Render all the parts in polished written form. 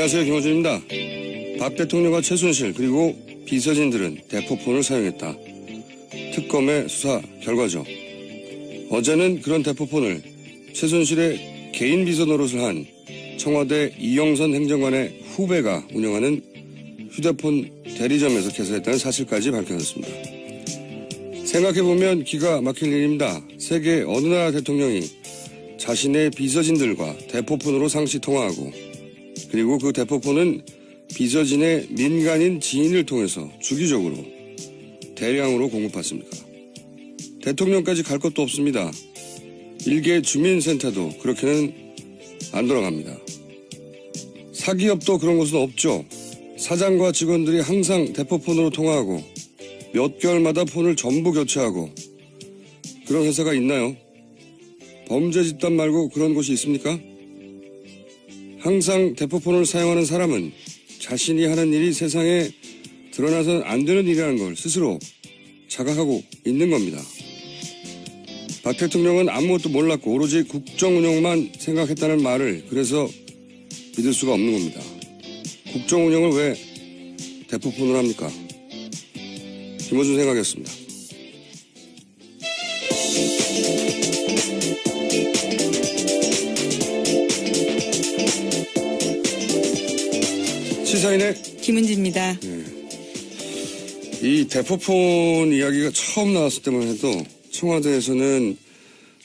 안녕하세요. 김호준입니다. 박 대통령과 최순실 그리고 비서진들은 대포폰을 사용했다. 특검의 수사 결과죠. 어제는 그런 대포폰을 최순실의 개인 비서 노릇을 한 청와대 이영선 행정관의 후배가 운영하는 휴대폰 대리점에서 개설했다는 사실까지 밝혀졌습니다. 생각해보면 기가 막힐 일입니다. 세계 어느 나라 대통령이 자신의 비서진들과 대포폰으로 상시 통화하고 그리고 그 대포폰은 비서진의 민간인 지인을 통해서 주기적으로 대량으로 공급받습니까? 대통령까지 갈 것도 없습니다. 일개 주민센터도 그렇게는 안 돌아갑니다. 사기업도 그런 곳은 없죠. 사장과 직원들이 항상 대포폰으로 통화하고 몇 개월마다 폰을 전부 교체하고 그런 회사가 있나요? 범죄 집단 말고 그런 곳이 있습니까? 항상 대포폰을 사용하는 사람은 자신이 하는 일이 세상에 드러나서는 안 되는 일이라는 걸 스스로 자각하고 있는 겁니다. 박 대통령은 아무것도 몰랐고 오로지 국정 운영만 생각했다는 말을 그래서 믿을 수가 없는 겁니다. 국정 운영을 왜 대포폰으로 합니까? 김호준 생각했습니다. 시사인의 김은지입니다. 이 대포폰 이야기가 처음 나왔을 때만 해도 청와대에서는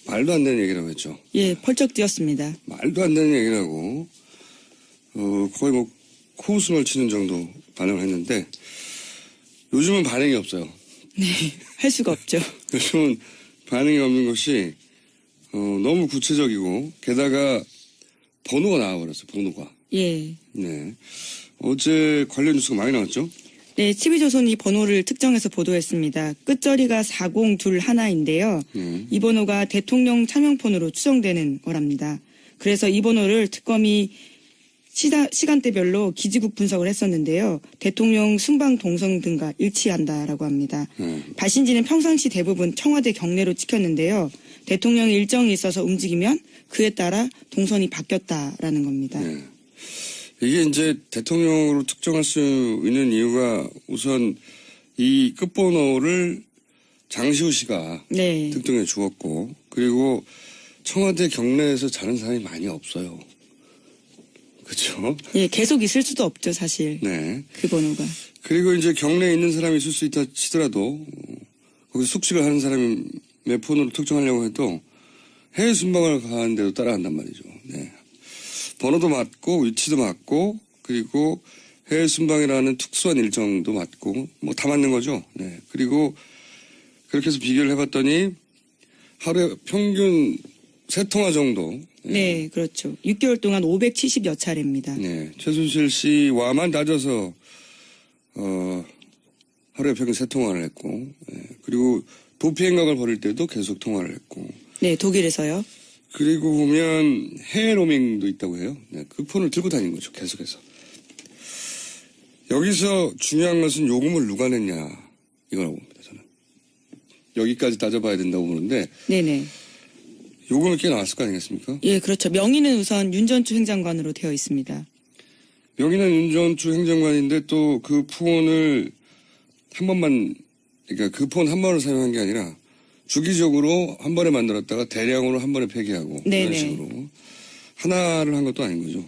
말도 안 되는 얘기라고 했죠. 예, 펄쩍 뛰었습니다. 말도 안 되는 얘기라고 거의 뭐 코웃음을 치는 정도 반응을 했는데 요즘은 반응이 없어요. 네, 할 수가 없죠. 요즘은 반응이 없는 것이 너무 구체적이고 게다가 번호가 나와버렸어요. 번호가. 예. 네. 어제 관련 뉴스가 많이 나왔죠? 네, TV조선이 번호를 특정해서 보도했습니다. 끝자리가 4021인데요. 이 번호가 대통령 차명폰으로 추정되는 거랍니다. 그래서 이 번호를 특검이 시간대별로 기지국 분석을 했었는데요. 대통령 순방 동선 등과 일치한다라고 합니다. 발신지는 평상시 대부분 청와대 경내로 찍혔는데요. 대통령의 일정이 있어서 움직이면 그에 따라 동선이 바뀌었다라는 겁니다. 네. 이게 이제 대통령으로 특정할 수 있는 이유가 우선 이 끝번호를 장시호 씨가 네. 특정해 주었고 그리고 청와대 경내에서 자는 사람이 많이 없어요. 그렇죠? 예, 계속 있을 수도 없죠, 사실. 네. 그 번호가. 그리고 이제 경내에 있는 사람이 있을 수 있다 치더라도 거기서 숙식을 하는 사람의 폰으로 특정하려고 해도 해외 순방을 가는데도 따라간단 말이죠. 네. 번호도 맞고 위치도 맞고 그리고 해외 순방이라는 특수한 일정도 맞고 뭐 다 맞는 거죠. 네. 그리고 그렇게 해서 비교를 해봤더니 하루에 평균 3통화 정도. 네, 그렇죠. 6개월 동안 570여 차례입니다. 네. 최순실 씨와만 따져서 하루에 평균 3통화를 했고 그리고 도피 행각을 벌일 때도 계속 통화를 했고. 네, 독일에서요. 그리고 보면 해외 로밍도 있다고 해요. 네, 그 폰을 들고 다니는 거죠. 계속해서. 여기서 중요한 것은 요금을 누가 냈냐 이거라고 봅니다. 저는. 여기까지 따져봐야 된다고 보는데 네네. 요금이 꽤 나왔을 거 아니겠습니까? 예, 그렇죠. 명의는 우선 윤전추 행장관으로 되어 있습니다. 여기는 윤전추 행정관인데 또 그 폰을 한 번만 그러니까 그 폰 한 번을 사용한 게 아니라 주기적으로 한 번에 만들었다가 대량으로 한 번에 폐기하고 네네. 이런 식으로 하나를 한 것도 아닌 거죠.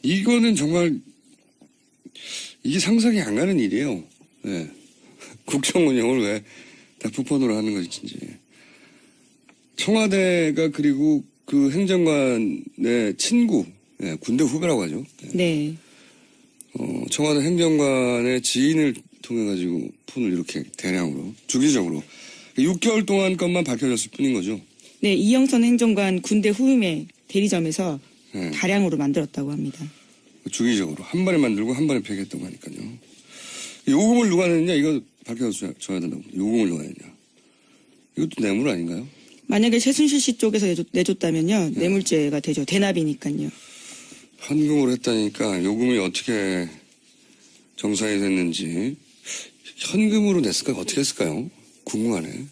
이거는 정말 이게 상상이 안 가는 일이에요. 네. 국정 운영을 왜 대포폰으로 하는 것인지. 청와대가 그리고 그 행정관의 친구, 네, 군대 후배라고 하죠. 네. 청와대 행정관의 지인을 통해 가지고 폰을 이렇게 대량으로 주기적으로 6개월 동안 것만 밝혀졌을 뿐인 거죠. 네, 이영선 행정관 군대 후임의 대리점에서 네. 다량으로 만들었다고 합니다. 주기적으로 한 번에 만들고 한 번에 폐기했다고 하니까요. 요금을 누가 냈냐 이거 밝혀줘야 된다고. 요금을 누가 냈냐. 이것도 뇌물 아닌가요? 만약에 최순실 씨 쪽에서 내줬다면요. 네. 뇌물죄가 되죠. 대납이니까요. 현금으로 했다니까 요금이 어떻게 정산이 됐는지 현금으로 냈을까요? 어떻게 했을까요? 궁금하네.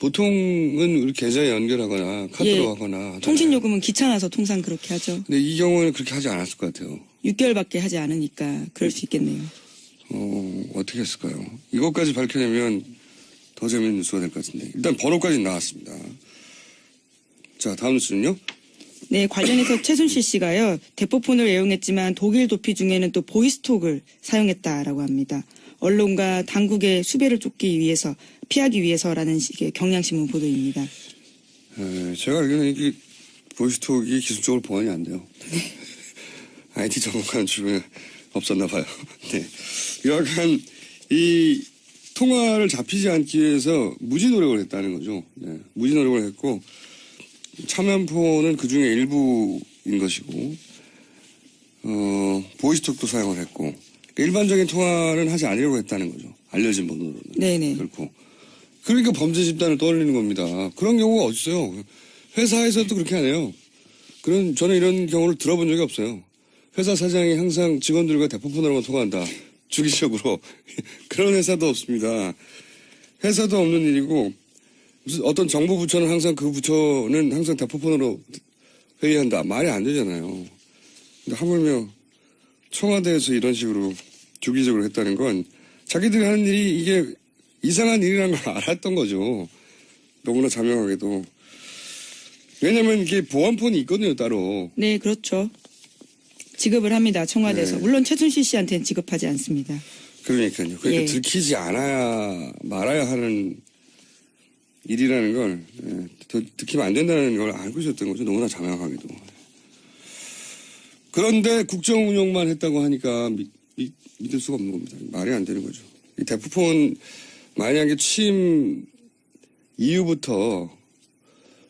보통은 우리 계좌에 연결하거나 카드로 하거나 하잖아요. 통신요금은 귀찮아서 통상 그렇게 하죠. 근데 이 경우는 그렇게 하지 않았을 것 같아요. 6개월밖에 하지 않으니까 그럴 수 있겠네요. 어떻게 했을까요? 이것까지 밝혀내면 더 재밌는 뉴스가 될 것 같은데. 일단 번호까지 나왔습니다. 자, 다음 뉴스는요? 네, 관련해서 최순실 씨가요, 대포폰을 애용했지만 독일 도피 중에는 또 보이스톡을 사용했다라고 합니다. 언론과 당국의 수배를 피하기 위해서라는 식의 경향신문 보도입니다. 제가 알기로는 이게 보이스톡이 기술적으로 보완이 안 돼요. IT 전문가는 주변에 없었나 봐요. 네. 여하간 이 통화를 잡히지 않기 위해서 무지 노력을 했다는 거죠. 네. 무지 노력을 했고 차면포는 그 중에 일부인 것이고 보이스톡도 사용을 했고 그러니까 일반적인 통화는 하지 않으려고 했다는 거죠. 알려진 번호로는. 네네. 그렇고 그러니까 범죄 집단을 떠올리는 겁니다. 그런 경우가 어딨어요. 회사에서도 그렇게 하네요. 저는 이런 경우를 들어본 적이 없어요. 회사 사장이 항상 직원들과 대포폰으로만 통화한다. 주기적으로. 그런 회사도 없습니다. 회사도 없는 일이고 무슨 어떤 정부 부처는 항상 그 부처는 항상 대포폰으로 회의한다. 말이 안 되잖아요. 근데 하물며 청와대에서 이런 식으로 주기적으로 했다는 건 자기들이 하는 일이 이게 이상한 일이라는 걸 알았던 거죠. 너무나 자명하게도. 왜냐면 이게 보안폰이 있거든요, 따로. 네, 그렇죠. 지급을 합니다, 청와대에서. 네. 물론 최순실 씨한테는 지급하지 않습니다. 그러니까요. 그러니까 예. 들키지 말아야 하는 일이라는 걸, 들키면 안 된다는 걸 알고 있었던 거죠. 너무나 자명하게도. 그런데 국정 운영만 했다고 하니까 믿을 수가 없는 겁니다. 말이 안 되는 거죠. 이 대포폰 만약에 취임 이후부터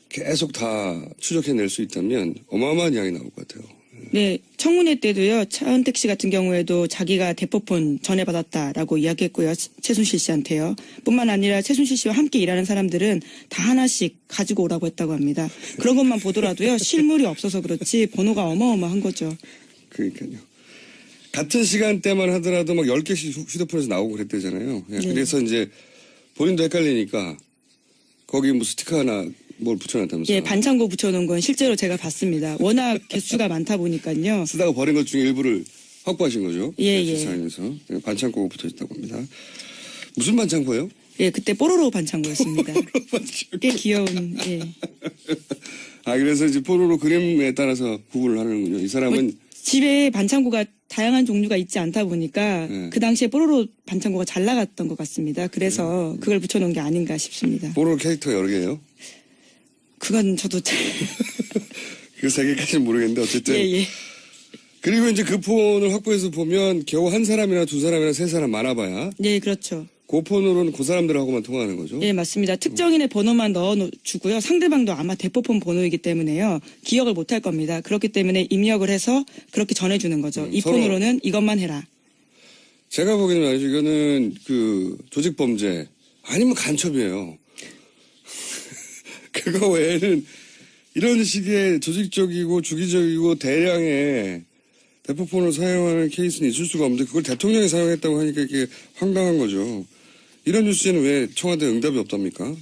계속 다 추적해낼 수 있다면 어마어마한 양이 나올 것 같아요. 네, 청문회 때도요, 차은택 씨 같은 경우에도 자기가 대포폰 전해받았다라고 이야기했고요, 최순실 씨한테요. 뿐만 아니라 최순실 씨와 함께 일하는 사람들은 다 하나씩 가지고 오라고 했다고 합니다. 그런 것만 보더라도요, 실물이 없어서 그렇지 번호가 어마어마한 거죠. 그러니까요. 같은 시간대만 하더라도 막 10개씩 휴대폰에서 나오고 그랬대잖아요. 네. 그래서 이제 본인도 헷갈리니까 거기 뭐 스티커 하나 뭘 붙여놨다면서요. 예, 반창고 붙여놓은 건 실제로 제가 봤습니다. 워낙 개수가 많다 보니까요. 쓰다가 버린 것 중에 일부를 확보하신 거죠. 예. 세상에서 반창고가 붙어있다고 합니다. 무슨 반창고예요? 예, 그때 뽀로로 반창고였습니다. 꽤 귀여운, 예. 그래서 이제 뽀로로 그림에 따라서 구분을 하는군요. 이 사람은 집에 반창고가 다양한 종류가 있지 않다 보니까 그 당시에 뽀로로 반창고가 잘 나갔던 것 같습니다. 그래서 그걸 붙여놓은 게 아닌가 싶습니다. 뽀로로 캐릭터 여러 개예요? 그건 저도 잘. 그 세 개까지는 모르겠는데 어쨌든. 예. 그리고 이제 그 폰을 확보해서 보면 겨우 한 사람이나 두 사람이나 세 사람 많아봐야. 네, 그렇죠. 그 폰으로는 그 사람들하고만 통화하는 거죠. 예, 맞습니다. 특정인의 번호만 넣어주고요. 상대방도 아마 대포폰 번호이기 때문에요. 기억을 못할 겁니다. 그렇기 때문에 입력을 해서 그렇게 전해주는 거죠. 이 서로. 폰으로는 이것만 해라. 제가 보기에는 말이죠. 이거는 그 조직범죄 아니면 간첩이에요. 그거 외에는 이런 식의 조직적이고 주기적이고 대량의 대포폰을 사용하는 케이스는 있을 수가 없는데 그걸 대통령이 사용했다고 하니까 이게 황당한 거죠. 이런 뉴스에는 왜 청와대 응답이 없답니까?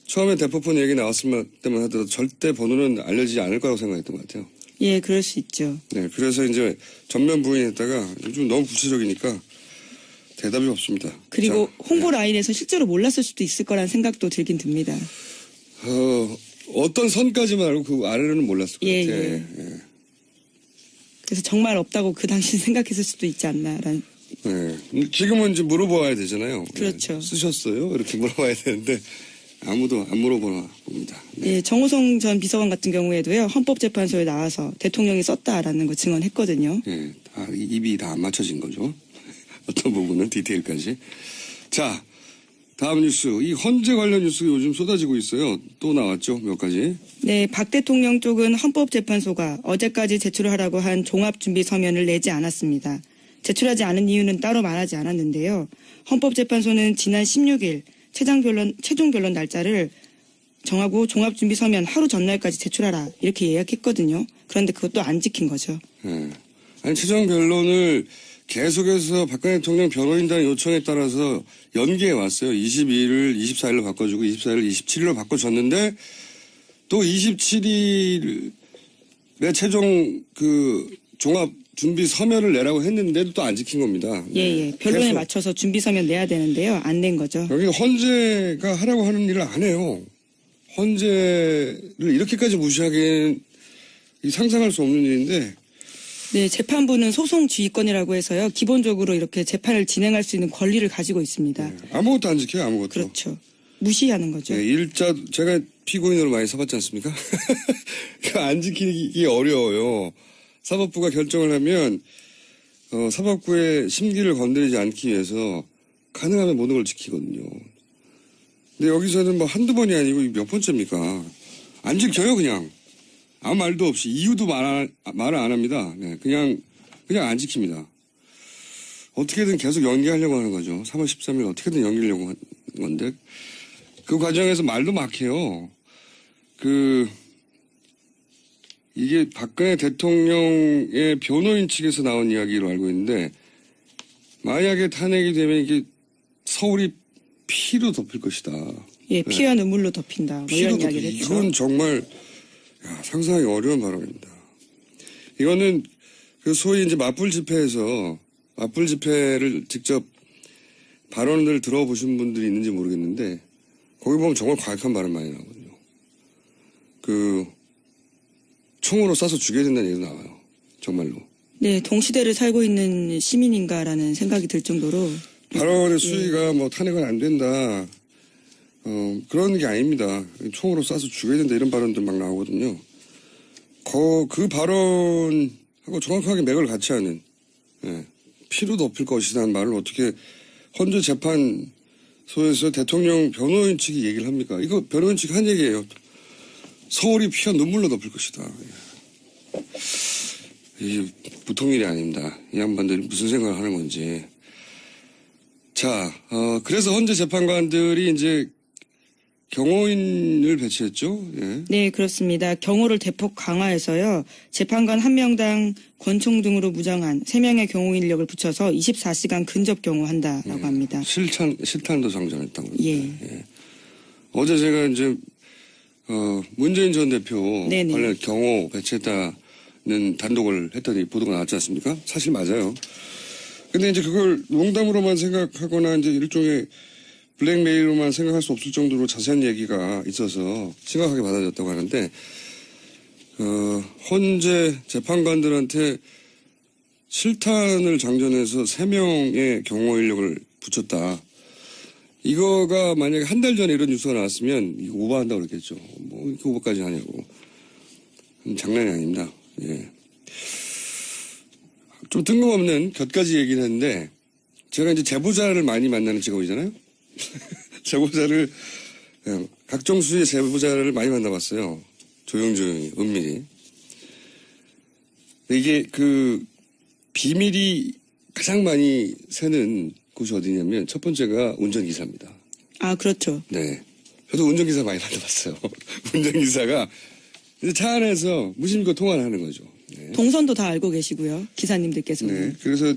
처음에 대포폰 얘기 나왔을 때만 하더라도 절대 번호는 알려지지 않을 거라고 생각했던 것 같아요. 예, 그럴 수 있죠. 네, 그래서 이제 전면 부인했다가 요즘 너무 구체적이니까 대답이 없습니다. 그리고 자, 홍보 라인에서 실제로 몰랐을 수도 있을 거라는 생각도 들긴 듭니다. 어떤 선까지만 알고 그 아래로는 몰랐을 것 예, 같아요. 예. 그래서 정말 없다고 그 당시 생각했을 수도 있지 않나라는. 네. 지금은 이제 물어봐야 되잖아요. 그렇죠. 네. 쓰셨어요? 이렇게 물어봐야 되는데 아무도 안 물어보나 봅니다. 네. 예, 정호성 전 비서관 같은 경우에도요, 헌법재판소에 나와서 대통령이 썼다라는 거 증언했거든요. 네. 입이 다 안 맞춰진 거죠. 어떤 부분은 디테일까지. 자, 다음 뉴스. 이 헌재 관련 뉴스가 요즘 쏟아지고 있어요. 또 나왔죠, 몇 가지. 네, 박 대통령 쪽은 헌법재판소가 어제까지 제출하라고 한 종합준비 서면을 내지 않았습니다. 제출하지 않은 이유는 따로 말하지 않았는데요. 헌법재판소는 지난 16일 최종 변론 날짜를 정하고 종합준비 서면 하루 전날까지 제출하라 이렇게 예약했거든요. 그런데 그것도 안 지킨 거죠. 네. 아니, 최종 변론을 계속해서 박근혜 대통령 변호인단 요청에 따라서 연기해 왔어요. 22일을 24일로 바꿔주고 24일을 27일로 바꿔줬는데 또 27일에 최종 종합 준비 서면을 내라고 했는데도 또 안 지킨 겁니다. 예. 변론에 계속. 맞춰서 준비 서면 내야 되는데요. 안 낸 거죠. 여기 헌재가 하라고 하는 일을 안 해요. 헌재를 이렇게까지 무시하기엔 상상할 수 없는 일인데 네, 재판부는 소송 지휘권이라고 해서요. 기본적으로 이렇게 재판을 진행할 수 있는 권리를 가지고 있습니다. 아무것도 안 지켜요. 아무것도. 그렇죠. 무시하는 거죠. 네, 제가 피고인으로 많이 서봤지 않습니까? 안 지키기 어려워요. 사법부가 결정을 하면 사법부의 심기를 건드리지 않기 위해서 가능하면 모든 걸 지키거든요. 근데 여기서는 뭐 한두 번이 아니고 몇 번째입니까? 안 지켜요, 그냥. 아무 말도 없이. 이유도 말을 안 합니다. 네, 그냥 안 지킵니다. 어떻게든 계속 연기하려고 하는 거죠. 3월 13일 어떻게든 연기하려고 하는 건데, 그 과정에서 말도 막해요. 이게 박근혜 대통령의 변호인 측에서 나온 이야기로 알고 있는데, 만약에 탄핵이 되면 이게 서울이 피로 덮일 것이다. 예, 피와 눈물로 덮인다. 뭐 피로 이런 덮일, 이야기를 했죠. 이건 정말 상상하기 어려운 발언입니다. 이거는 소위 이제 맞불 집회를 직접 발언을 들어보신 분들이 있는지 모르겠는데, 거기 보면 정말 과격한 발언 많이 나오거든요. 총으로 쏴서 죽여야 된다는 얘기도 나와요. 정말로. 네, 동시대를 살고 있는 시민인가라는 생각이 들 정도로. 발언의 수위가 뭐 탄핵은 안 된다. 그런 게 아닙니다. 총으로 쏴서 죽여야 된다 이런 발언들 막 나오거든요. 그 발언하고 정확하게 맥을 같이 하는, 피로 덮일 것이라는 말을 어떻게 헌재 재판소에서 대통령 변호인 측이 얘기를 합니까? 이거 변호인 측이 한 얘기예요. 서울이 피와 눈물로 덮일 것이다. 이 보통 일이 아닙니다. 이 양반들이 무슨 생각을 하는 건지. 자, 그래서 헌재 재판관들이 이제 경호인을 배치했죠. 예. 네, 그렇습니다. 경호를 대폭 강화해서요. 재판관 1명당 권총 등으로 무장한 3명의 경호 인력을 붙여서 24시간 근접 경호한다라고 합니다. 실탄도 장전했다고. 예. 어제 제가 이제 문재인 전 대표 네네. 관련 경호 배치했다는 단독을 했더니 보도가 나왔지 않습니까? 사실 맞아요. 근데 이제 그걸 농담으로만 생각하거나 이제 일종의 블랙메일로만 생각할 수 없을 정도로 자세한 얘기가 있어서 심각하게 받아들였다고 하는데, 헌재 재판관들한테 실탄을 장전해서 3명의 경호 인력을 붙였다. 이거가 만약에 한 달 전에 이런 뉴스가 나왔으면 이거 오버한다고 그랬겠죠. 뭐 이렇게 오버까지 하냐고. 장난이 아닙니다. 예. 좀 뜬금없는 곁가지 얘기를 했는데, 제가 이제 제보자를 많이 만나는 직업이잖아요. 제보자를, 각종 수의 제보자를 많이 만나봤어요. 조용히, 은밀히. 근데 이게 비밀이 가장 많이 새는 곳이 어디냐면, 첫 번째가 운전기사입니다. 아, 그렇죠. 네. 저도 운전기사 많이 만나봤어요. 운전기사가 이제 차 안에서 무심코 통화를 하는 거죠. 네. 동선도 다 알고 계시고요. 기사님들께서는. 네. 그래서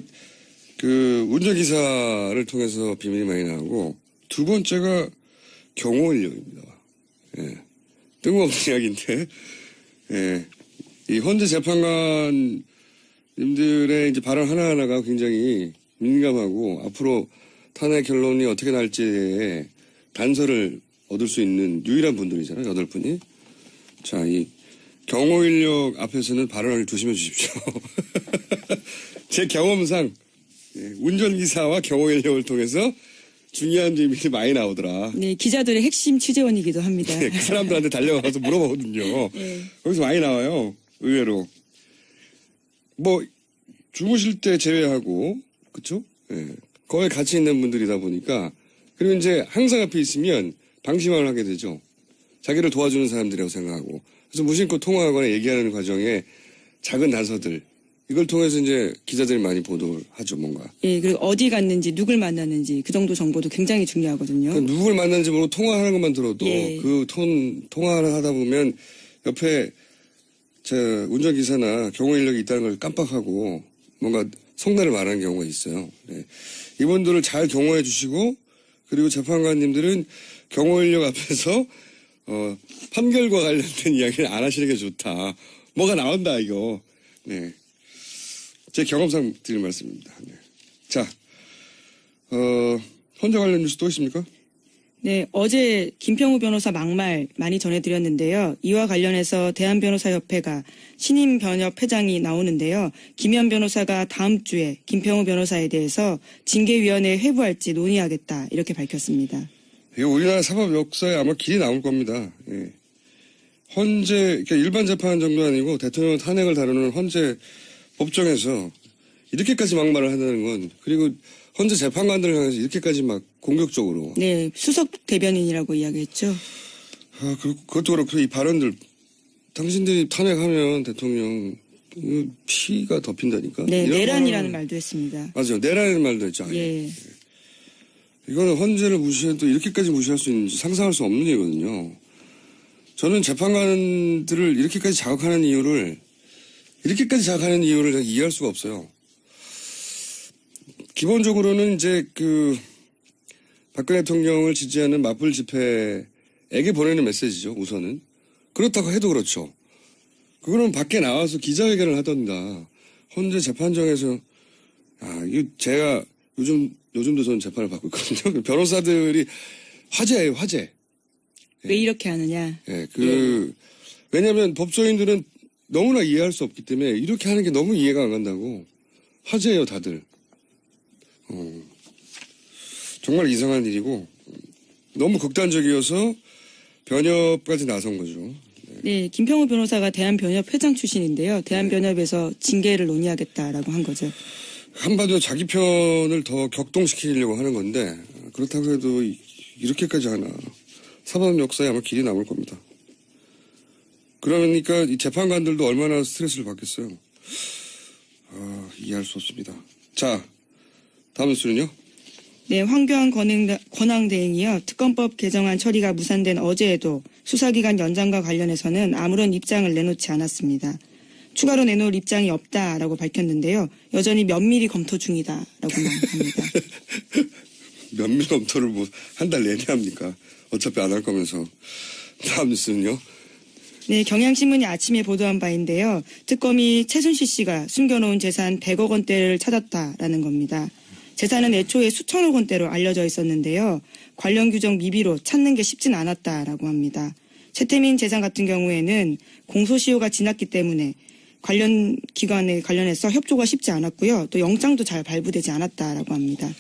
운전기사를 통해서 비밀이 많이 나오고, 두 번째가 경호 인력입니다. 예. 뜬금없는 이야기인데, 예. 이 헌재 재판관님들의 이제 발언 하나하나가 굉장히 민감하고, 앞으로 탄핵 결론이 어떻게 날지에 단서를 얻을 수 있는 유일한 분들이잖아요. 8분이. 자, 이 경호 인력 앞에서는 발언을 조심해 주십시오. 제 경험상, 운전기사와 경호 인력을 통해서 중요한 비밀이 많이 나오더라. 네, 기자들의 핵심 취재원이기도 합니다. 그 사람들한테 달려가서 물어보거든요. 네. 거기서 많이 나와요. 의외로. 뭐 주무실 때 제외하고, 그쵸? 예. 거기에 같이 있는 분들이다 보니까, 그리고 이제 항상 앞에 있으면 방심을 하게 되죠. 자기를 도와주는 사람들이라고 생각하고. 그래서 무심코 통화하거나 얘기하는 과정에 작은 단서들, 이걸 통해서 이제 기자들이 많이 보도를 하죠, 뭔가. 예, 그리고 어디 갔는지, 누굴 만났는지, 그 정도 정보도 굉장히 중요하거든요. 그러니까 누굴 만났는지 모르고 통화하는 것만 들어도, 예. 통화를 하다 보면 옆에 운전기사나 경호 인력이 있다는 걸 깜빡하고, 뭔가 속내를 말하는 경우가 있어요. 네. 이분들을 잘 경호해 주시고 그리고 재판관님들은 경호 인력 앞에서 판결과 관련된 이야기를 안 하시는 게 좋다. 뭐가 나온다 이거. 네. 제 경험상 드리는 말씀입니다. 네. 자, 헌재 관련 뉴스 또 있습니까? 네, 어제 김평우 변호사 막말 많이 전해드렸는데요. 이와 관련해서 대한변호사협회가 신임 변협 회장이 나오는데요. 김현 변호사가 다음 주에 김평우 변호사에 대해서 징계위원회에 회부할지 논의하겠다 이렇게 밝혔습니다. 이거 우리나라 사법 역사에 아마 길이 남을 겁니다. 예. 헌재, 그러니까 일반 재판 정도 아니고 대통령 탄핵을 다루는 헌재 법정에서 이렇게까지 막말을 한다는 건, 그리고 헌재 재판관들을 향해서 이렇게까지 막 공격적으로. 네, 수석 대변인이라고 이야기했죠. 그것도 그렇고 이 발언들, 당신들이 탄핵하면 대통령 피가 덮인다니까. 네, 내란이라는 말도 했습니다. 맞아요. 내란이라는 말도 했죠. 예. 이거는 헌재를 무시해도 이렇게까지 무시할 수 있는지 상상할 수 없는 일이거든요. 저는 재판관들을 이렇게까지 자극하는 이유를 이해할 수가 없어요. 기본적으로는 이제 박근혜 대통령을 지지하는 맞불 집회에게 보내는 메시지죠, 우선은. 그렇다고 해도 그렇죠. 그거는 밖에 나와서 기자회견을 하던가, 헌재 재판정에서, 이거 제가 요즘도 저는 재판을 받고 있거든요. 변호사들이 화제예요, 화제. 왜 이렇게 하느냐. 예, 왜냐면 법조인들은 너무나 이해할 수 없기 때문에 이렇게 하는 게 너무 이해가 안 간다고. 화제예요, 다들. 정말 이상한 일이고, 너무 극단적이어서 변협까지 나선 거죠. 네, 김평우 변호사가 대한변협 회장 출신인데요. 대한변협에서 징계를 논의하겠다라고 한 거죠. 한마디로 자기 편을 더 격동시키려고 하는 건데, 그렇다고 해도 이렇게까지 하나. 사법 역사에 아마 길이 남을 겁니다. 그러니까 이 재판관들도 얼마나 스트레스를 받겠어요. 이해할 수 없습니다. 자, 다음 뉴스는요? 네, 황교안 권한대행이요. 특검법 개정안 처리가 무산된 어제에도 수사기간 연장과 관련해서는 아무런 입장을 내놓지 않았습니다. 추가로 내놓을 입장이 없다라고 밝혔는데요. 여전히 면밀히 검토 중이다라고만 합니다. 면밀 검토를 한 달 내내 합니까? 어차피 안 할 거면서. 다음 뉴스는요? 네, 경향신문이 아침에 보도한 바인데요. 특검이 최순실 씨가 숨겨놓은 재산 100억 원대를 찾았다라는 겁니다. 재산은 애초에 수천억 원대로 알려져 있었는데요. 관련 규정 미비로 찾는 게 쉽진 않았다라고 합니다. 최태민 재산 같은 경우에는 공소시효가 지났기 때문에 관련 기관에 관련해서 협조가 쉽지 않았고요. 또 영장도 잘 발부되지 않았다라고 합니다.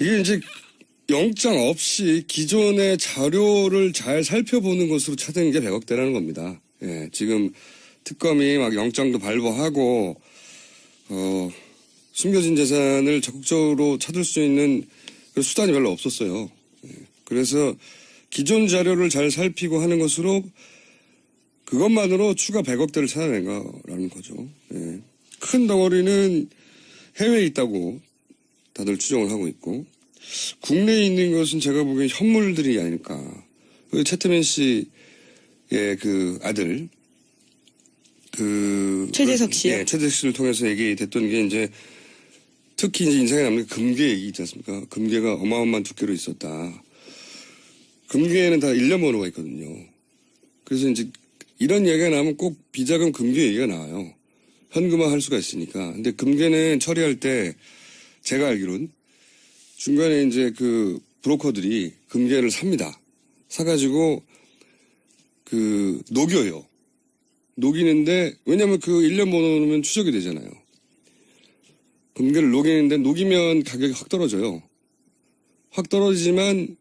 이게 이제 영장 없이 기존의 자료를 잘 살펴보는 것으로 찾은 게 100억대라는 겁니다. 예, 지금 특검이 막 영장도 발부하고, 숨겨진 재산을 적극적으로 찾을 수 있는 수단이 별로 없었어요. 예, 그래서 기존 자료를 잘 살피고 하는 것으로 그것만으로 추가 100억대를 찾아낸 거라는 거죠. 예, 큰 덩어리는 해외에 있다고 다들 추정을 하고 있고, 국내에 있는 것은 제가 보기엔 현물들이 아닐까. 최태민 씨의 아들, 최재석 씨요? 네, 최재석 씨를 통해서 얘기됐던 게 이제 특히 이제 인상에 남는 금괴 얘기 있지 않습니까? 금괴가 어마어마한 두께로 있었다. 금괴에는 다 일련 번호가 있거든요. 그래서 이제 이런 얘기가 나오면 꼭 비자금 금괴 얘기가 나와요. 현금화 할 수가 있으니까. 근데 금괴는 처리할 때 제가 알기로는 중간에 이제 브로커들이 금괴를 삽니다. 사가지고 녹여요. 녹이는데, 왜냐면 일련 번호면 추적이 되잖아요. 금괴를 녹이는데 녹이면 가격이 확 떨어져요. 확 떨어지지만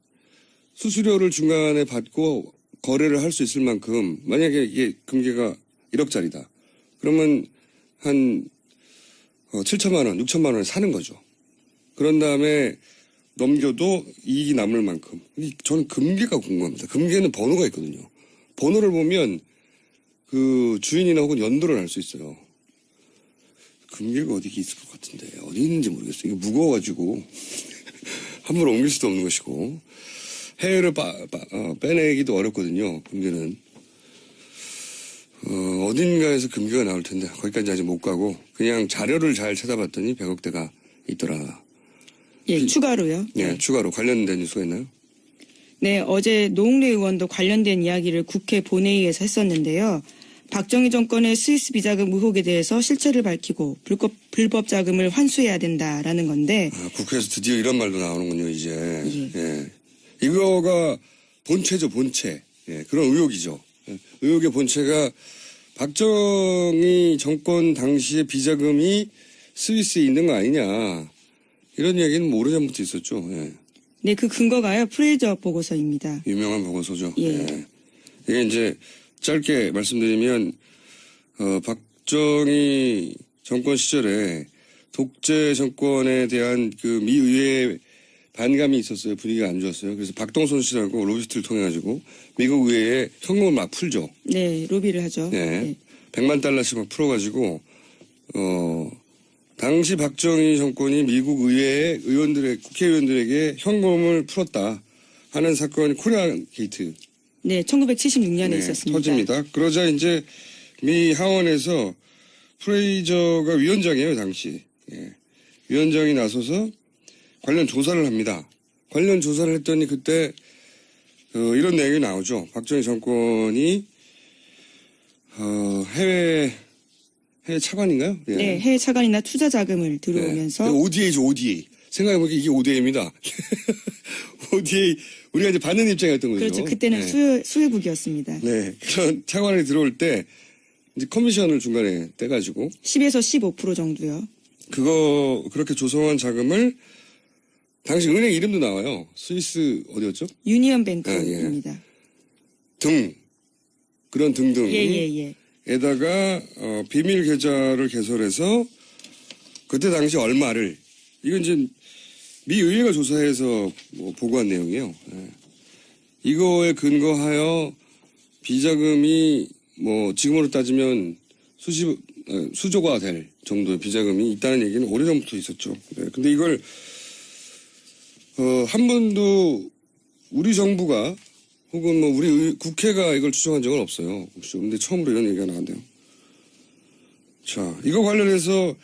수수료를 중간에 받고 거래를 할 수 있을 만큼, 만약에 이게 금괴가 1억짜리다. 그러면 한 7천만 원, 6천만 원에 사는 거죠. 그런 다음에 넘겨도 이익이 남을 만큼. 저는 금괴가 궁금합니다. 금괴는 번호가 있거든요. 번호를 보면 주인이나 혹은 연도를 알 수 있어요. 금괴가 어디 있을 것 같은데 어디 있는지 모르겠어요. 이게 무거워가지고 함부로 옮길 수도 없는 것이고 해외를 빼내기도 어렵거든요. 금괴는. 어딘가에서 금괴가 나올 텐데 거기까지 아직 못 가고 그냥 자료를 잘 찾아봤더니 100억대가 있더라. 예, 추가로요. 네, 추가로 관련된 뉴스가 있나요? 네, 어제 노웅래 의원도 관련된 이야기를 국회 본회의에서 했었는데요. 박정희 정권의 스위스 비자금 의혹에 대해서 실체를 밝히고 불법 자금을 환수해야 된다라는 건데. 국회에서 드디어 이런 말도 나오는군요, 이제. 예. 이거가 본체죠, 본체. 예, 그런 의혹이죠. 예, 의혹의 본체가 박정희 정권 당시의 비자금이 스위스에 있는 거 아니냐. 이런 얘기는 뭐 오래전부터 있었죠. 예. 네, 그 근거가요. 프레이저 보고서입니다. 유명한 보고서죠. 예. 예. 이게 이제 짧게 말씀드리면 박정희 정권 시절에 독재 정권에 대한 그 미 의회의 반감이 있었어요. 분위기가 안 좋았어요. 그래서 박동선 씨라고 로비스트를 통해 가지고 미국 의회에 현금을 막 풀죠. 네, 로비를 하죠. 네. 네. 100만 달러씩 막 풀어가지고 당시 박정희 정권이 미국 의회의 국회의원들에게 현금을 풀었다 하는 사건이 코리아 게이트. 네, 1976년에 있었습니다. 터집니다. 그러자 이제 미 하원에서 프레이저가 위원장이에요, 당시. 예. 위원장이 나서서 관련 조사를 합니다. 관련 조사를 했더니 그때 이런 내용이 나오죠. 박정희 정권이 해외 차관인가요? 예. 네, 해외 차관이나 투자 자금을 들어오면서. 네. ODA죠, ODA. 생각해보니까 이게 ODA입니다. ODA, 우리가 이제 받는 입장이었던 거죠. 그렇죠. 그때는 네. 수혜국이었습니다. 네. 그런 차관이 들어올 때, 이제 커미션을 중간에 떼가지고. 10에서 15% 정도요. 그렇게 조성한 자금을, 당시 은행 이름도 나와요. 스위스, 어디였죠? 유니언 뱅크입니다. 그런 등등. 예. 에다가, 비밀 계좌를 개설해서, 그때 당시 얼마를, 이건 이제, 미 의회가 조사해서 보고한 내용이에요. 예. 이거에 근거하여 비자금이 지금으로 따지면 수조가 될 정도의 비자금이 있다는 얘기는 오래전부터 있었죠. 네. 근데 이걸 한 번도 우리 정부가 혹은 우리 국회가 이걸 추정한 적은 없어요. 혹시 근데 처음으로 이런 얘기가 나왔네요. 자, 이거 관련해서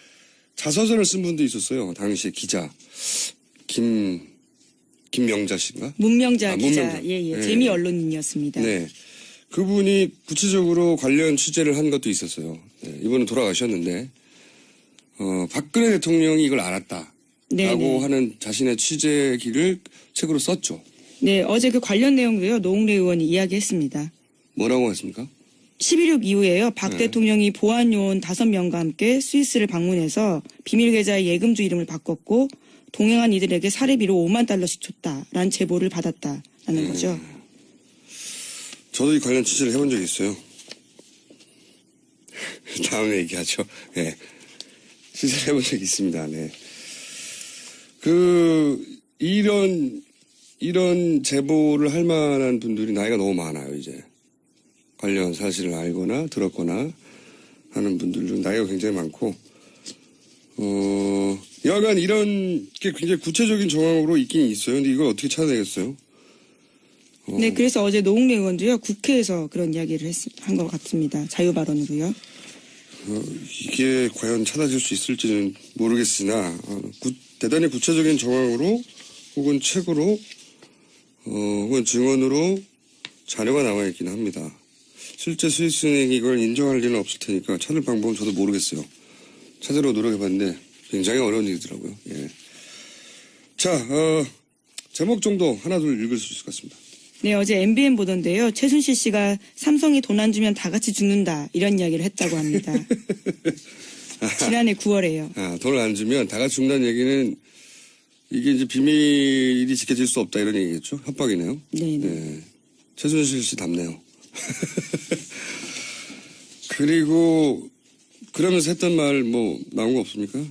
자서전을 쓴 분도 있었어요. 당시에 기자. 김명자 씨인가? 문명자 기자. 문명자. 예. 네. 재미 언론인이었습니다. 네. 그분이 구체적으로 관련 취재를 한 것도 있었어요. 네. 이번에 돌아가셨는데, 박근혜 대통령이 이걸 알았다라고 네네. 하는 자신의 취재기를 책으로 썼죠. 네, 어제 그 관련 내용도요. 노웅래 의원이 이야기했습니다. 뭐라고 했습니까? 11.6 이후에요. 박 네. 대통령이 보안요원 5명과 함께 스위스를 방문해서 비밀 계좌의 예금주 이름을 바꿨고 동행한 이들에게 사례비로 5만 달러씩 줬다라는 제보를 받았다라는 거죠. 저도 이 관련 취재를 해본 적이 있어요. 다음에 얘기하죠. 네. 취재를 해본 적이 있습니다. 네. 이런 제보를 할 만한 분들이 나이가 너무 많아요, 이제. 관련 사실을 알거나 들었거나 하는 분들도 나이가 굉장히 많고, 여하간 이런 게 굉장히 구체적인 정황으로 있긴 있어요. 근데 이걸 어떻게 찾아내겠어요? 네, 그래서 어제 노웅래 의원도요. 국회에서 그런 이야기를 한 것 같습니다. 자유 발언으로요. 이게 과연 찾아질 수 있을지는 모르겠으나 대단히 구체적인 정황으로 혹은 책으로 혹은 증언으로 자료가 나와 있긴 합니다. 실제 스위스은행이 이걸 인정할 리는 없을 테니까 찾을 방법은 저도 모르겠어요. 찾으러 노력해봤는데 굉장히 어려운 일이더라고요. 예. 자, 제목 정도 하나 둘 읽을 수 있을 것 같습니다. 네, 어제 MBN 보던데요. 최순실 씨가 삼성이 돈 안 주면 다 같이 죽는다 이런 이야기를 했다고 합니다. 지난해 9월에요. 돈을 안 주면 다 같이 죽는다는 얘기는 이게 이제 비밀이 지켜질 수 없다 이런 얘기겠죠? 협박이네요. 네. 최순실 씨 답네요. 그리고 그러면서 했던 말 나온 거 없습니까?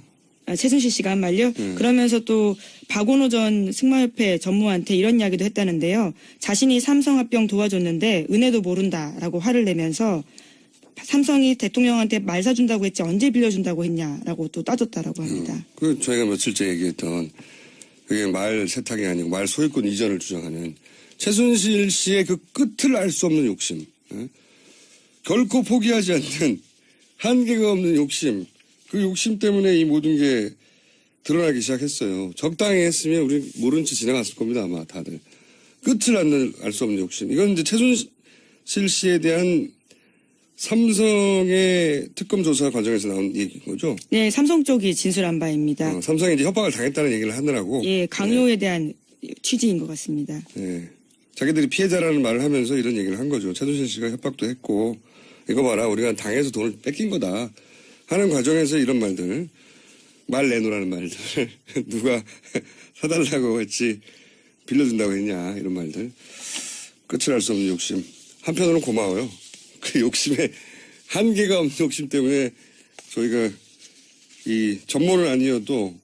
최순실 씨가 한 말요? 그러면서 또 박원호 전 승마협회 전무한테 이런 이야기도 했다는데요. 자신이 삼성합병 도와줬는데 은혜도 모른다라고 화를 내면서 삼성이 대통령한테 말 사준다고 했지 언제 빌려준다고 했냐라고 또 따졌다라고 합니다. 그 저희가 며칠째 얘기했던 그게 말 세탁이 아니고 말 소유권 이전을 주장하는 최순실 씨의 그 끝을 알 수 없는 욕심. 결코 포기하지 않는 한계가 없는 욕심. 그 욕심 때문에 이 모든 게 드러나기 시작했어요. 적당히 했으면 우리 모른 채 지나갔을 겁니다. 아마 다들. 끝을 알 수 없는 욕심. 이건 이제 최순실 씨에 대한 삼성의 특검 조사 과정에서 나온 얘기인 거죠? 네, 삼성 쪽이 진술한 바입니다. 삼성이 이제 협박을 당했다는 얘기를 하느라고. 예, 강요에 대한 취지인 것 같습니다. 네. 자기들이 피해자라는 말을 하면서 이런 얘기를 한 거죠. 최순실 씨가 협박도 했고, 이거 봐라, 우리가 당해서 돈을 뺏긴 거다 하는 과정에서 이런 말들, 말 내놓으라는 말들, 누가 사달라고 했지 빌려준다고 했냐, 이런 말들. 끝을 알 수 없는 욕심. 한편으로는 고마워요. 그 욕심에 한계가 없는 욕심 때문에 저희가 이 전문은 아니어도,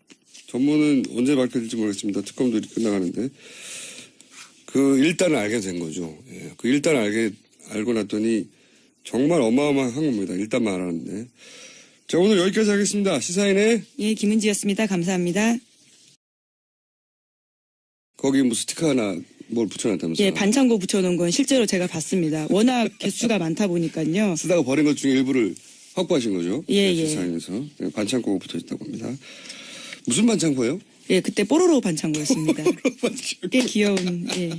전문은 언제 밝혀질지 모르겠습니다. 특검도 이렇게 끝나가는데, 그 일단을 알게 된 거죠. 예. 그 일단을 알고 났더니 정말 어마어마한 겁니다. 일단 말하는데. 자, 오늘 여기까지 하겠습니다. 시사인의 예, 김은지였습니다. 감사합니다. 거기 뭐 스티커 하나 뭘 붙여놨다면서요? 예, 반창고 붙여놓은 건 실제로 제가 봤습니다. 워낙 개수가 많다 보니까요. 쓰다가 버린 것 중에 일부를 확보하신 거죠? 예, 네, 예. 시사인에서. 네, 반창고가 붙어있다고 합니다. 무슨 반창고예요? 예, 그때 뽀로로 반창고였습니다. 꽤 귀여운, 예.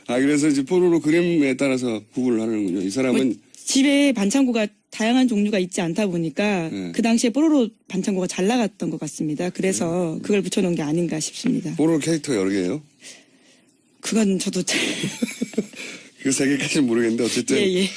아, 그래서 이제 포로로 그림에 따라서 구분을 하는군요. 이 사람은 뭐, 집에 반창고가 다양한 종류가 있지 않다 보니까 네. 그 당시에 뽀로로 반창고가 잘 나갔던 것 같습니다. 그래서 그걸 붙여놓은 게 아닌가 싶습니다. 포로 캐릭터가 여러 개예요? 그건 저도 잘. 그 세 개까지는 모르겠는데 어쨌든. 예, 예.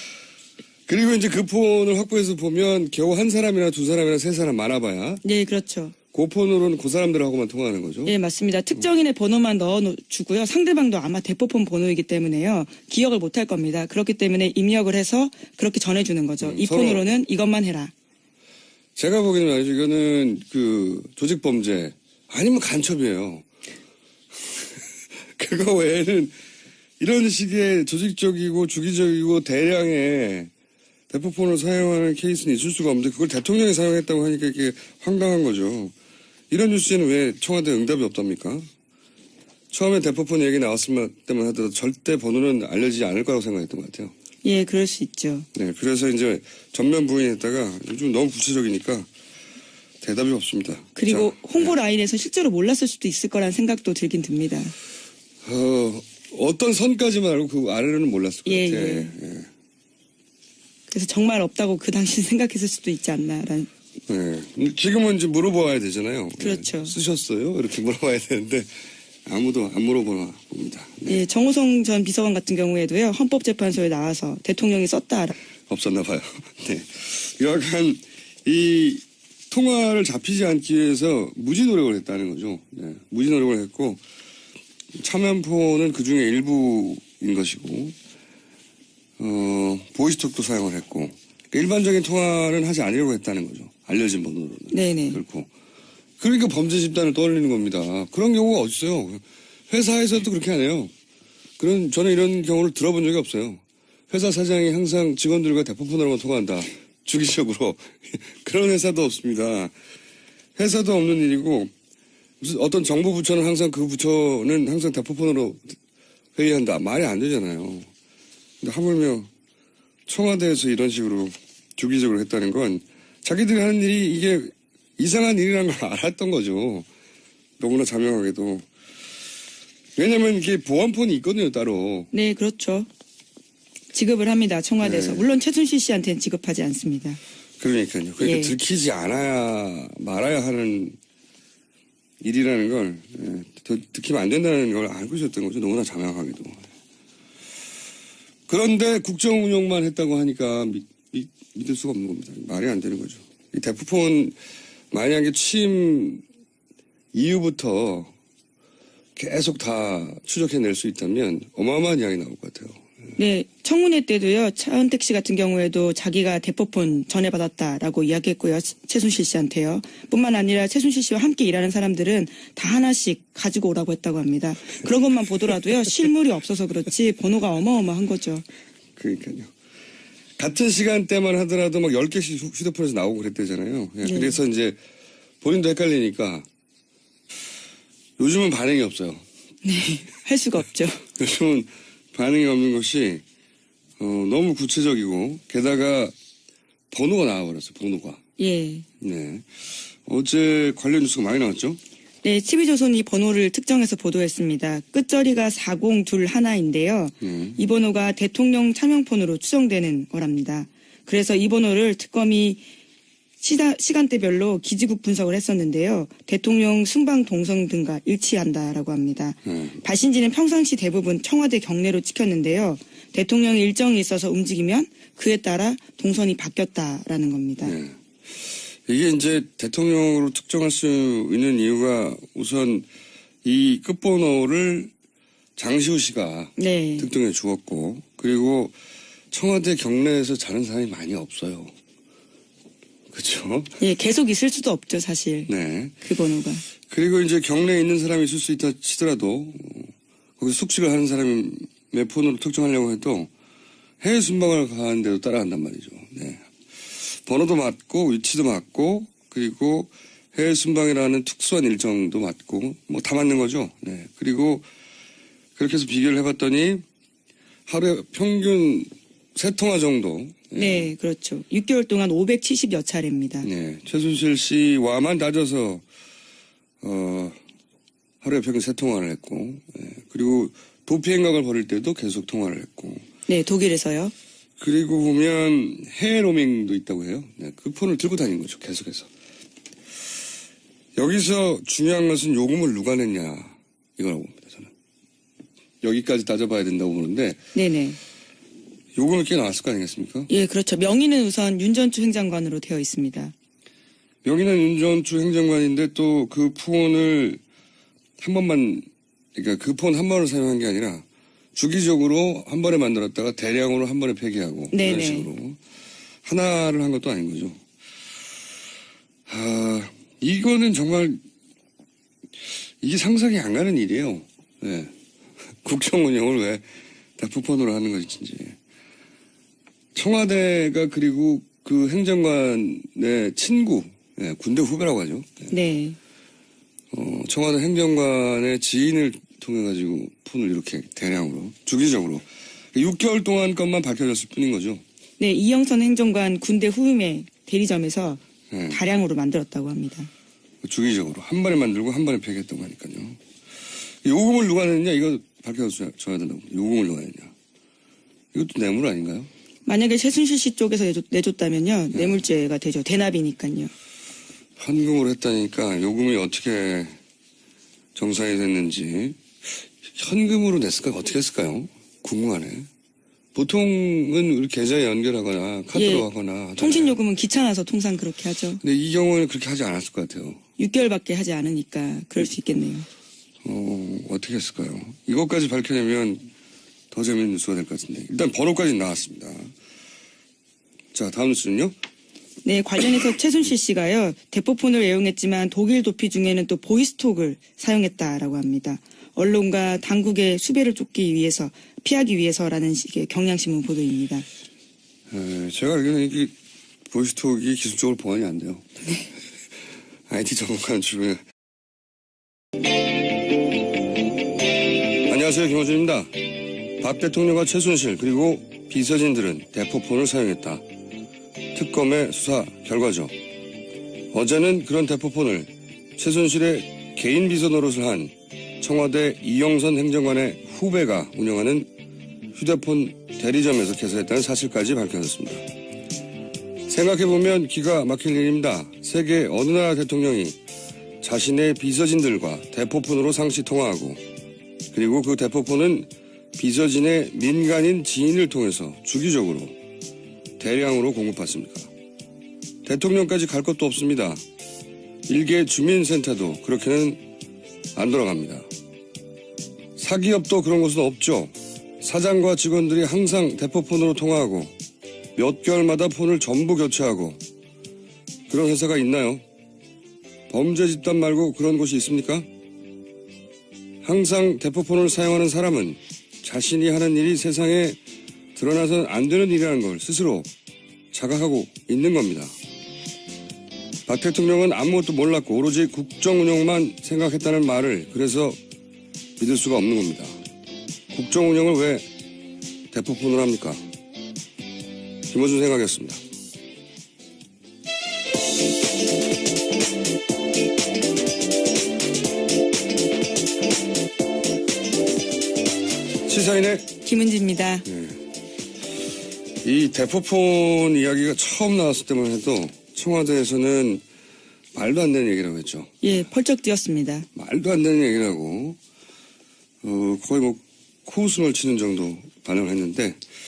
그리고 이제 그 폰을 확보해서 보면 겨우 한 사람이나 두 사람이나 세 사람 많아봐야 네, 그렇죠. 그 폰으로는 그 사람들하고만 통화하는 거죠. 예, 맞습니다. 특정인의 번호만 넣어주고요. 상대방도 아마 대포폰 번호이기 때문에요. 기억을 못할 겁니다. 그렇기 때문에 입력을 해서 그렇게 전해주는 거죠. 이 서로- 폰으로는 이것만 해라. 제가 보기에는 말이죠. 이거는 그 조직범죄 아니면 간첩이에요. 그거 외에는 이런 식의 조직적이고 주기적이고 대량의 대포폰을 사용하는 케이스는 있을 수가 없는데 그걸 대통령이 사용했다고 하니까 이게 황당한 거죠. 이런 뉴스에는 왜 청와대 응답이 없답니까? 처음에 대포폰 얘기 나왔을 때만 하더라도 절대 번호는 알려지지 않을 거라고 생각했던 것 같아요. 예, 그럴 수 있죠. 네, 그래서 이제 전면 부인했다가 요즘 너무 구체적이니까 대답이 없습니다. 그리고 자, 홍보 라인에서 실제로 몰랐을 수도 있을 거라는 생각도 들긴 듭니다. 어떤 선까지만 알고 그 아래로는 몰랐을 것 예, 같아요. 예. 그래서 정말 없다고 그 당시 생각했을 수도 있지 않나라는. 네. 지금은 이제 물어봐야 되잖아요. 그렇죠. 네. 쓰셨어요? 이렇게 물어봐야 되는데 아무도 안 물어보나 봅니다. 네. 예, 정호성 전 비서관 같은 경우에도요. 헌법재판소에 나와서 대통령이 썼다. 없었나 봐요. 네. 여하간 이 통화를 잡히지 않기 위해서 무지 노력을 했다는 거죠. 네. 무지 노력을 했고 참여폰은 그 중에 일부인 것이고 보이스톡도 사용을 했고 일반적인 통화는 하지 않으려고 했다는 거죠. 알려진 번호로는. 네네. 결코. 그러니까 범죄 집단을 떠올리는 겁니다. 그런 경우가 어딨어요. 회사에서도 그렇게 안 해요. 저는 이런 경우를 들어본 적이 없어요. 회사 사장이 항상 직원들과 대포폰으로만 통화한다. 주기적으로. 그런 회사도 없습니다. 회사도 없는 일이고 무슨 어떤 정부 부처는 항상 그 부처는 항상 대포폰으로 회의한다. 말이 안 되잖아요. 근데 하물며 청와대에서 이런 식으로 주기적으로 했다는 건 자기들이 하는 일이 이게 이상한 일이라는 걸 알았던 거죠. 너무나 자명하게도. 왜냐면 이게 보안폰이 있거든요, 따로. 네, 그렇죠. 지급을 합니다. 청와대에서. 네. 물론 최순실 씨한테는 지급하지 않습니다. 그러니까요. 그러니까 예. 들키지 말아야 하는 일이라는 걸, 들키면 안 된다는 걸 알고 있었던 거죠. 너무나 자명하게도. 그런데 국정 운영만 했다고 하니까 믿을 수가 없는 겁니다. 말이 안 되는 거죠. 이 대포폰 만약에 취임 이후부터 계속 다 추적해낼 수 있다면 어마어마한 이야기 나올 것 같아요. 네, 청문회 때도요. 차은택 씨 같은 경우에도 자기가 대포폰 전해받았다라고 이야기했고요. 최순실 씨한테요. 뿐만 아니라 최순실 씨와 함께 일하는 사람들은 다 하나씩 가지고 오라고 했다고 합니다. 그런 것만 보더라도요. 실물이 없어서 그렇지 번호가 어마어마한 거죠. 그러니까요. 같은 시간대만 하더라도 막 10개씩 휴대폰에서 나오고 그랬대잖아요. 예, 네. 그래서 이제 본인도 헷갈리니까 요즘은 반응이 없어요. 네, 할 수가 없죠. 요즘은 반응이 없는 것이 너무 구체적이고 게다가 번호가 나와버렸어요. 번호가. 예. 네. 어제 관련 뉴스가 많이 나왔죠? 네, TV조선이 번호를 특정해서 보도했습니다. 끝자리가 4021인데요. 이 번호가 대통령 차명폰으로 추정되는 거랍니다. 그래서 이 번호를 특검이 시간대별로 기지국 분석을 했었는데요. 대통령 순방 동선 등과 일치한다라고 합니다. 발신지는 평상시 대부분 청와대 경내로 찍혔는데요. 대통령이 일정이 있어서 움직이면 그에 따라 동선이 바뀌었다라는 겁니다. 네. 이게 이제 대통령으로 특정할 수 있는 이유가 우선 이 끝번호를 장시호 씨가 네. 특정해 주었고, 그리고 청와대 경내에서 자는 사람이 많이 없어요. 그렇죠? 예, 계속 있을 수도 없죠, 사실. 네. 그 번호가. 그리고 이제 경내에 있는 사람이 있을 수 있다 치더라도 거기서 숙식을 하는 사람의 폰으로 특정하려고 해도 해외 순방을 가는데도 따라간단 말이죠. 네. 번호도 맞고 위치도 맞고 그리고 해외 순방이라는 특수한 일정도 맞고 뭐 다 맞는 거죠. 네. 그리고 그렇게 해서 비교를 해봤더니 하루에 평균 3통화 정도. 네, 그렇죠. 6개월 동안 570여 차례입니다. 네. 최순실 씨와만 따져서 하루에 평균 3통화를 했고, 네. 그리고 도피 행각을 벌일 때도 계속 통화를 했고. 네, 독일에서요. 그리고 보면 해외 로밍도 있다고 해요. 네, 그 폰을 들고 다니는 거죠. 계속해서. 여기서 중요한 것은 요금을 누가 냈냐 이거라고 봅니다. 저는. 여기까지 따져봐야 된다고 보는데 네네. 요금이 꽤 나왔을 거 아니겠습니까? 예, 그렇죠. 명의는 우선 윤전추 행장관으로 되어 있습니다. 명의는 윤전추 행정관인데 또 그 폰을 한 번만, 그러니까 그 폰 한 번을 사용한 게 아니라 주기적으로 한 번에 만들었다가 대량으로 한 번에 폐기하고 네네. 이런 식으로 하나를 한 것도 아닌 거죠. 이거는 정말 이게 상상이 안 가는 일이에요. 네. 국정 운영을 왜 대포폰으로 하는 것인지. 청와대가 그리고 그 행정관의 친구, 네, 군대 후배라고 하죠. 네. 청와대 행정관의 지인을 통해 가지고 폰을 이렇게 대량으로 주기적으로 6개월 동안 것만 밝혀졌을 뿐인 거죠. 네, 이영선 행정관 군대 후임의 대리점에서 네. 다량으로 만들었다고 합니다. 주기적으로 한 번에 만들고 한 번에 폐기했다고 하니까요. 요금을 누가 냈냐 이거 밝혀줘야 된다고. 요금을 누가 냈냐. 이것도 뇌물 아닌가요? 만약에 최순실 씨 쪽에서 내줬다면요. 뇌물죄가 되죠. 대납이니까요. 현금으로 했다니까 요금이 어떻게 정산이 됐는지 현금으로 냈을까 어떻게 했을까요? 궁금하네. 보통은 우리 계좌에 연결하거나 카드로 예, 하거나 하잖아요. 통신요금은 귀찮아서 통상 그렇게 하죠. 근데 이 경우에는 그렇게 하지 않았을 것 같아요. 6개월밖에 하지 않으니까 그럴 수 있겠네요. 어떻게 했을까요? 이것까지 밝혀내면 더 재밌는 뉴스가 될 것 같은데. 일단 번호까지 나왔습니다. 자, 다음 뉴스는요? 네, 관련해서 최순실 씨가요. 대포폰을 애용했지만 독일 도피 중에는 또 보이스톡을 사용했다라고 합니다. 언론과 당국의 수배를 쫓기 위해서 피하기 위해서라는 식의 경향신문 보도입니다. 제가 알기로는 이게 보이스톡이 기술적으로 보완이 안 돼요. 네. IT 전문가는 주변에. 안녕하세요. 김호준입니다. 박 대통령과 최순실 그리고 비서진들은 대포폰을 사용했다. 특검의 수사 결과죠. 어제는 그런 대포폰을 최순실의 개인 비서 노릇을 한 청와대 이영선 행정관의 후배가 운영하는 휴대폰 대리점에서 개설했다는 사실까지 밝혀졌습니다. 생각해보면 기가 막힐 일입니다. 세계 어느 나라 대통령이 자신의 비서진들과 대포폰으로 상시 통화하고 그리고 그 대포폰은 비서진의 민간인 지인을 통해서 주기적으로 대량으로 공급받습니까? 대통령까지 갈 것도 없습니다. 일개 주민센터도 그렇게는 안 돌아갑니다. 사기업도 그런 곳은 없죠. 사장과 직원들이 항상 대포폰으로 통화하고 몇 개월마다 폰을 전부 교체하고 그런 회사가 있나요? 범죄 집단 말고 그런 곳이 있습니까? 항상 대포폰을 사용하는 사람은 자신이 하는 일이 세상에 드러나서는 안 되는 일이라는 걸 스스로 자각하고 있는 겁니다. 박 대통령은 아무것도 몰랐고 오로지 국정 운영만 생각했다는 말을 그래서 믿을 수가 없는 겁니다. 국정 운영을 왜 대포폰으로 합니까? 김어준 생각이었습니다. 시사인의 김은지입니다. 이 대포폰 이야기가 처음 나왔을 때만 해도 청와대에서는 말도 안 되는 얘기라고 했죠. 예, 펄쩍 뛰었습니다. 말도 안 되는 얘기라고 거의 뭐 코웃음을 치는 정도 반응을 했는데